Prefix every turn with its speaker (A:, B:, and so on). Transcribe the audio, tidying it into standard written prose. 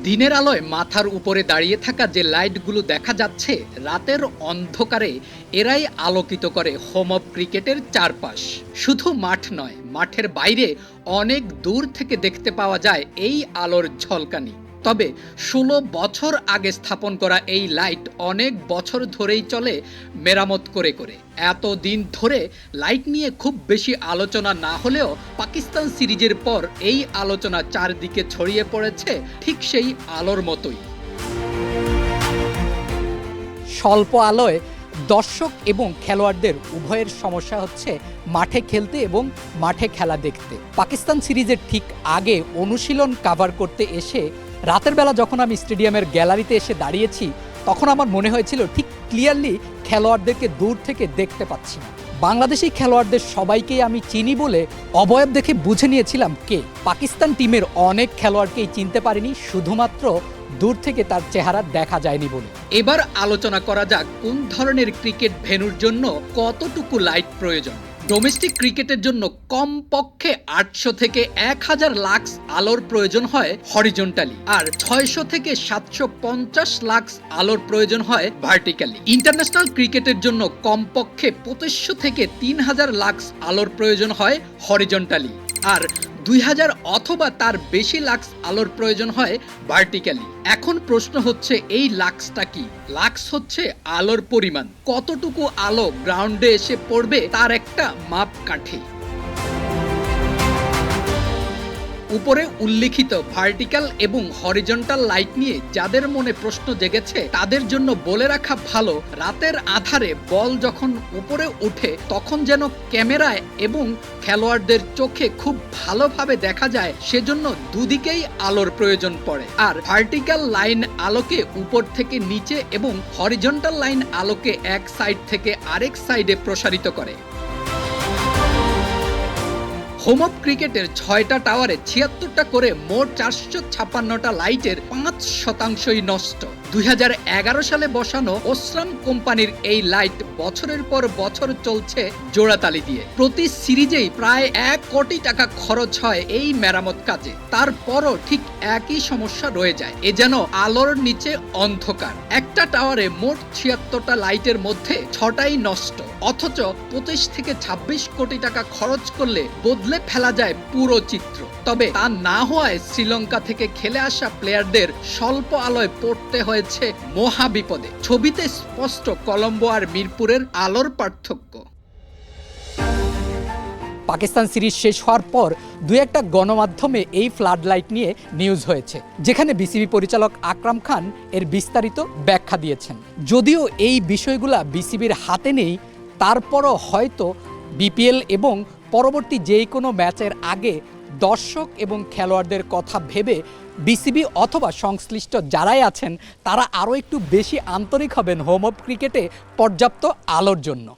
A: দিনের আলোয় মাথার উপরে দাঁড়িয়ে থাকা যে লাইটগুলো দেখা যাচ্ছে, রাতের অন্ধকারে এরাই আলোকিত করে হোম অফ ক্রিকেটের চারপাশ। শুধু মাঠ নয়, মাঠের বাইরে অনেক দূর থেকে দেখতে পাওয়া যায় এই আলোর ঝলকানি। তবে ১৬ বছর আগে স্থাপন করা এই লাইট অনেক বছর ধরেই চলে মেরামত করে করে। এতদিন ধরে লাইট নিয়ে খুব বেশি আলোচনা না হলেও পাকিস্তান সিরিজের পর এই আলোচনা চারদিকে ছড়িয়ে পড়েছে ঠিক সেই আলোর মতোই। স্বল্প আলোয় দর্শক এবং খেলোয়াড়দের উভয়ের সমস্যা হচ্ছে মাঠে খেলতে এবং মাঠে খেলা দেখতে। পাকিস্তান সিরিজের ঠিক আগে অনুশীলন কাভার করতে এসে রাতের বেলা যখন আমি স্টেডিয়ামের গ্যালারিতে এসে দাঁড়িয়েছি, তখন আমার মনে হয়েছিল ঠিক ক্লিয়ারলি খেলোয়াড়দেরকে দূর থেকে দেখতে পাচ্ছি না। বাংলাদেশি খেলোয়াড়দের সবাইকেই আমি চিনি বলে অবয়ব দেখে বুঝে নিয়েছিলাম কে। পাকিস্তান টিমের অনেক খেলোয়াড়কেই চিনতে পারিনি, শুধুমাত্র দূর থেকে তার চেহারা দেখা যায়নি বলে। এবার আলোচনা করা যাক কোন ধরনের ক্রিকেট ভেন্যুর জন্য কতটুকু লাইট প্রয়োজন। ডোমেস্টিক ক্রিকেটের জন্য কমপক্ষে ৮০০ থেকে ১০০০ লাক্স আলোর প্রয়োজন হয় হরিজন্টালি, আর ৬০০ থেকে ৭৫০ লাক্স আলোর প্রয়োজন হয় ভার্টিক্যালি। ইন্টারন্যাশনাল ক্রিকেটের জন্য কমপক্ষে ২৫০০ থেকে ৩০০০ লাক্স আলোর প্রয়োজন হয় হরিজন্টালি, আর ২০০০ অথবা তার বেশি লাক্স আলোর প্রয়োজন হয় ভার্টিক্যালি। এখন প্রশ্ন হচ্ছে, এই লাক্সটা কি? লাক্স হচ্ছে আলোর পরিমাণ, কতটুকু আলো গ্রাউন্ডে এসে পড়বে তার একটা মাপকাঠি। উপরে উল্লিখিত ভার্টিক্যাল এবং হরিজন্টাল লাইট নিয়ে যাদের মনে প্রশ্ন জেগেছে, তাদের জন্য বলে রাখা ভালো, রাতের আধারে বল যখন উপরে ওঠে তখন যেন ক্যামেরায় এবং খেলোয়াড়দের চোখে খুব ভালোভাবে দেখা যায়, সেজন্য দুদিকেই আলোর প্রয়োজন পড়ে। আর ভার্টিক্যাল লাইন আলোকে উপর থেকে নিচে এবং হরিজন্টাল লাইন আলোকে এক সাইড থেকে আরেক সাইডে প্রসারিত করে। হোম অফ ক্রিকেটের ৬টা টাওয়ারে ৭৬টা করে মোট ৪৫৬টা লাইটের ৫%ই নষ্ট। ২০১১ সালে বসানো ওসরাম কোম্পানির এই লাইট বছরের পর বছর চলছে জোড়াতালি দিয়ে। প্রতি সিরিজেই প্রায় ১ কোটি টাকা খরচ হয় এই মেরামত কাজে, তারপরও ঠিক একই সমস্যা রয়ে যায়। এ যেন আলোর নিচে অন্ধকার। একটা টাওয়ারে মোট ৭৬টা লাইটের মধ্যে ৬টাই নষ্ট, অথচ ২৫ থেকে ২৬ কোটি টাকা খরচ করলে বদলে ফেলা যায় পুরো চিত্র। তবে তা না হওয়ায় শ্রীলঙ্কা থেকে খেলে আসা প্লেয়ারদের স্বল্প আলোয় পড়তে হয়েছে মহা বিপদে। ছবিতে স্পষ্ট কলম্বো আর মিরপুরের আলোর পার্থক্য। পাকিস্তান সিরিজ শেষ হওয়ার পর দু একটা গণমাধ্যমে এই ফ্লাড লাইট নিয়ে নিউজ হয়েছে, যেখানে বিসিবি পরিচালক আকরাম খান এর বিস্তারিত ব্যাখ্যা দিয়েছেন। যদিও এই বিষয়গুলা বিসিবির হাতে নেই, তারপরও হয়তো বিপিএল এবং পরবর্তী যেই কোনো ম্যাচের আগে দর্শক এবং খেলোয়াড়দের কথা ভেবে বিসিবি অথবা সংশ্লিষ্ট যারাই আছেন তারা আরও একটু বেশি আন্তরিক হবেন হোম অফ ক্রিকেটে পর্যাপ্ত আলোর জন্য।